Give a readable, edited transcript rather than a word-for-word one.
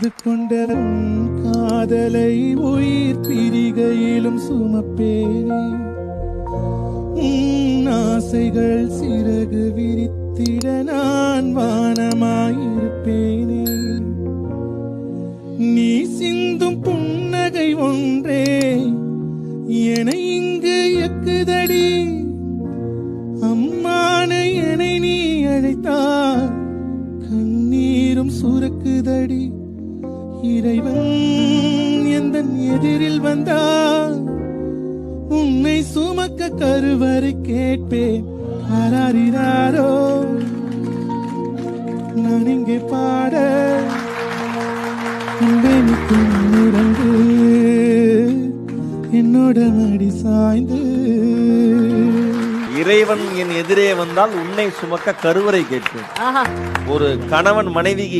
செய்து கொண்ட காதலை உயிர் பிரிகையிலும் சுமப்பேனே. ஆசைகள் சிறகு விரித்திட நான் வானமாயிருப்பேனே. நீ சிந்தும் புன்னகை ஒன்றே என இங்கு எக்குதடி. அம்மானை என்னை நீ அழைத்தால் கண்ணீரும் சுரக்குதடி. இறைவன் எந்த எதிரில் வந்தால் உன்னை சுமக்க கருவறை கேட்பேன். ஆராரிராரோ நான் இங்கே பாட உறங்கு என்னோட மடி சாய்ந்து. இறைவன் என் எதிரே வந்தால் உன்னை சுமக்க கருவறை கேட்பேன். ஒரு கணவன் மனைவிக்கு